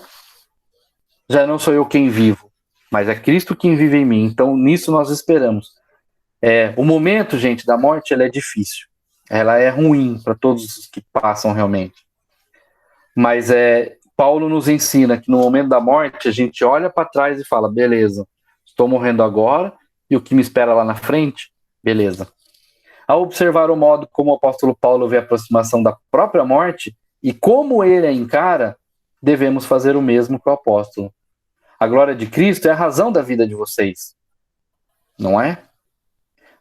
já não sou eu quem vivo, mas é Cristo quem vive em mim. Então, nisso nós esperamos. O momento, gente, da morte, ela é difícil. Ela é ruim para todos os que passam realmente. Mas Paulo nos ensina que no momento da morte, a gente olha para trás e fala, beleza, estou morrendo agora, e o que me espera lá na frente? Beleza. Ao observar o modo como o apóstolo Paulo vê a aproximação da própria morte e como ele a encara, devemos fazer o mesmo que o apóstolo. A glória de Cristo é a razão da vida de vocês, não é?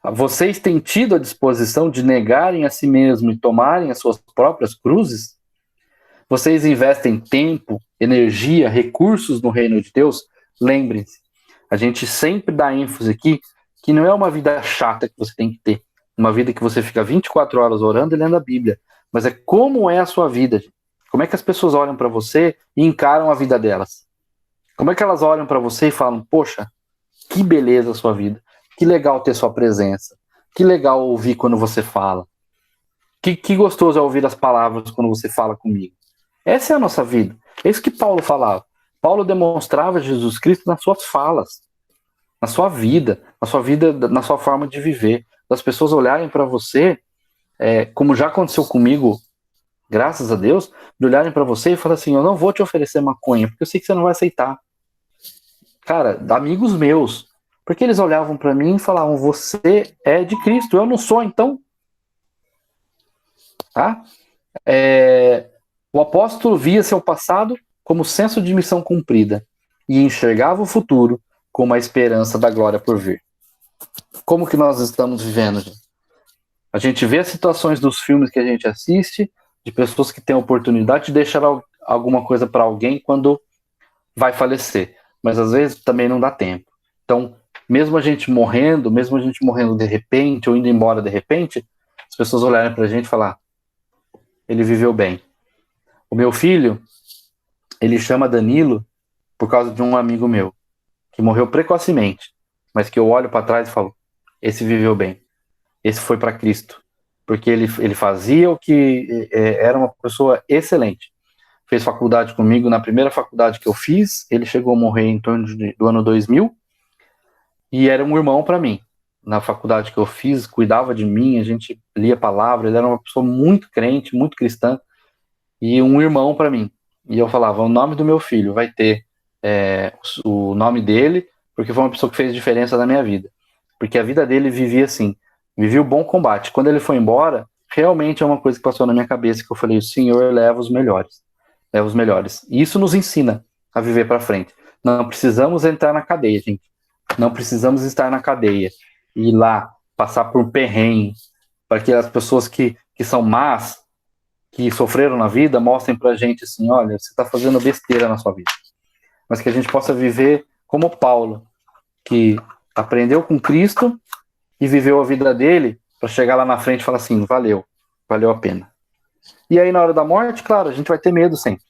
Vocês têm tido a disposição de negarem a si mesmo e tomarem as suas próprias cruzes? Vocês investem tempo, energia, recursos no reino de Deus? Lembrem-se, a gente sempre dá ênfase aqui que não é uma vida chata que você tem que ter, uma vida que você fica 24 horas orando e lendo a Bíblia, mas é como é a sua vida, como é que as pessoas olham para você e encaram a vida delas. Como é que elas olham para você e falam, poxa, que beleza a sua vida, que legal ter sua presença, que legal ouvir quando você fala, que gostoso é ouvir as palavras quando você fala comigo. Essa é a nossa vida, é isso que Paulo falava. Paulo demonstrava Jesus Cristo nas suas falas, na sua vida, na sua forma de viver. Das pessoas olharem para você, como já aconteceu comigo, graças a Deus, de olharem para você e falar assim, eu não vou te oferecer maconha, porque eu sei que você não vai aceitar. Cara, amigos meus, porque eles olhavam para mim e falavam, você é de Cristo, eu não sou, então. Tá? O apóstolo via seu passado como senso de missão cumprida e enxergava o futuro como a esperança da glória por vir. Como que nós estamos vivendo, gente? A gente vê as situações dos filmes que a gente assiste, de pessoas que têm a oportunidade de deixar alguma coisa para alguém quando vai falecer, mas às vezes também não dá tempo. Então, mesmo a gente morrendo de repente, ou indo embora de repente, as pessoas olharem pra gente e falar, ele viveu bem. O meu filho, ele chama Danilo por causa de um amigo meu, que morreu precocemente, mas que eu olho para trás e falo, esse viveu bem, esse foi para Cristo, porque ele fazia o que era uma pessoa excelente. Fez faculdade comigo, na primeira faculdade que eu fiz, ele chegou a morrer em torno do ano 2000, e era um irmão para mim. Na faculdade que eu fiz, cuidava de mim, a gente lia a palavra, ele era uma pessoa muito crente, muito cristã, e um irmão para mim. E eu falava, o nome do meu filho vai ter o nome dele, porque foi uma pessoa que fez diferença na minha vida. Porque a vida dele vivia assim, vivia o bom combate. Quando ele foi embora, realmente é uma coisa que passou na minha cabeça, que eu falei, o Senhor leva os melhores. Leva os melhores. E isso nos ensina a viver para frente. Não precisamos entrar na cadeia, gente. Não precisamos estar na cadeia. Ir lá, passar por um perrengue, para que as pessoas que são más, que sofreram na vida, mostrem pra gente assim, olha, você está fazendo besteira na sua vida. Mas que a gente possa viver como Paulo, que aprendeu com Cristo e viveu a vida dele para chegar lá na frente e falar assim, valeu a pena. E aí na hora da morte, claro, a gente vai ter medo sempre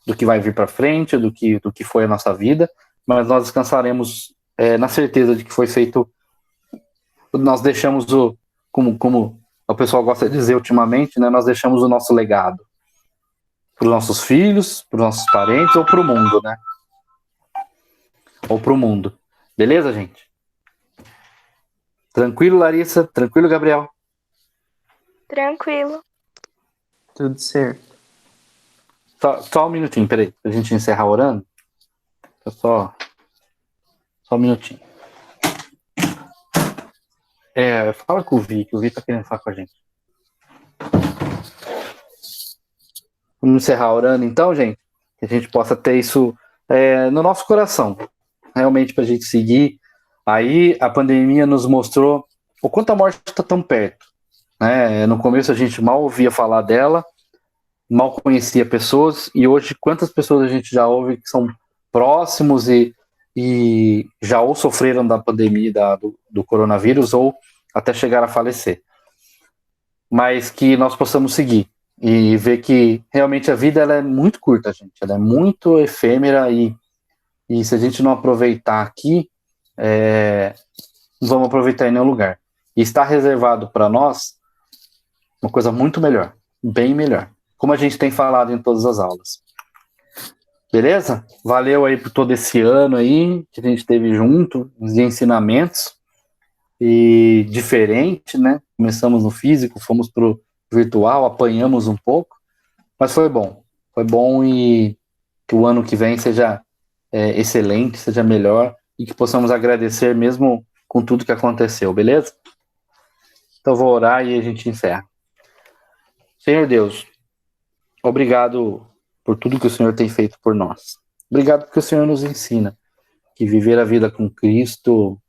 do que vai vir para frente, do que foi a nossa vida, mas nós descansaremos na certeza de que foi feito, nós deixamos como o pessoal gosta de dizer ultimamente, né, nós deixamos o nosso legado para os nossos filhos, para os nossos parentes ou para o mundo, né? Ou para o mundo. Beleza, gente? Tranquilo, Larissa? Tranquilo, Gabriel? Tranquilo. Tudo certo. Só um minutinho, peraí, pra gente encerrar orando. Só um minutinho. Fala com o Vi, que o Vi tá querendo falar com a gente. Vamos encerrar orando então, gente? Que a gente possa ter isso no nosso coração. Realmente pra gente seguir. Aí a pandemia nos mostrou o quanto a morte está tão perto. Né? No começo a gente mal ouvia falar dela, mal conhecia pessoas, e hoje quantas pessoas a gente já ouve que são próximos e já ou sofreram da pandemia do coronavírus ou até chegar a falecer. Mas que nós possamos seguir e ver que realmente a vida ela é muito curta, gente. Ela é muito efêmera e se a gente não aproveitar aqui, não vamos aproveitar em nenhum lugar. E está reservado para nós uma coisa muito melhor, bem melhor. Como a gente tem falado em todas as aulas. Beleza? Valeu aí por todo esse ano aí que a gente teve junto, de ensinamentos e diferente, né? Começamos no físico, fomos pro virtual, apanhamos um pouco, mas foi bom. Foi bom e que o ano que vem seja excelente, seja melhor e que possamos agradecer mesmo com tudo que aconteceu, beleza? Então eu vou orar e a gente encerra. Senhor Deus, obrigado por tudo que o Senhor tem feito por nós. Obrigado porque o Senhor nos ensina que viver a vida com Cristo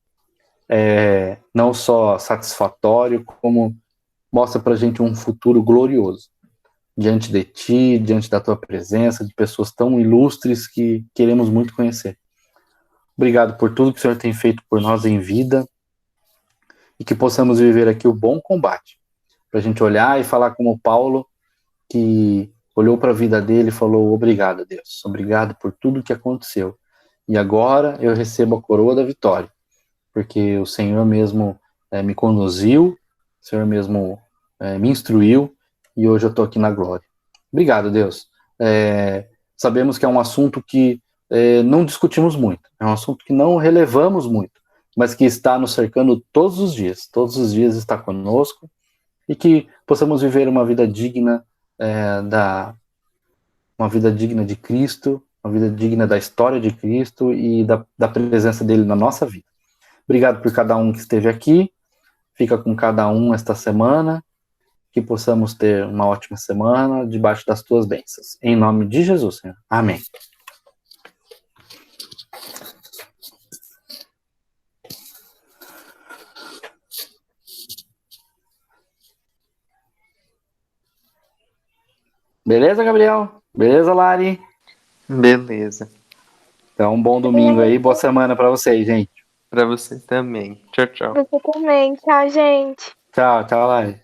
é não só satisfatório, como mostra pra gente um futuro glorioso. Diante de Ti, diante da Tua presença, de pessoas tão ilustres que queremos muito conhecer. Obrigado por tudo que o Senhor tem feito por nós em vida e que possamos viver aqui o bom combate. Pra gente olhar e falar como Paulo, que olhou para a vida dele e falou, obrigado, Deus, obrigado por tudo que aconteceu. E agora eu recebo a coroa da vitória, porque o Senhor mesmo me conduziu, o Senhor mesmo me instruiu, e hoje eu estou aqui na glória. Obrigado, Deus. Sabemos que é um assunto que não discutimos muito, é um assunto que não relevamos muito, mas que está nos cercando todos os dias está conosco, e que possamos viver uma vida digna uma vida digna de Cristo, uma vida digna da história de Cristo e da presença dele na nossa vida. Obrigado por cada um que esteve aqui, fica com cada um esta semana, que possamos ter uma ótima semana debaixo das tuas bênçãos. Em nome de Jesus, Senhor. Amém. Beleza, Gabriel? Beleza, Lari? Beleza. Então, um bom domingo aí, boa semana pra vocês, gente. Pra você também. Tchau, tchau. Você também. Tchau, gente. Tchau, Lari.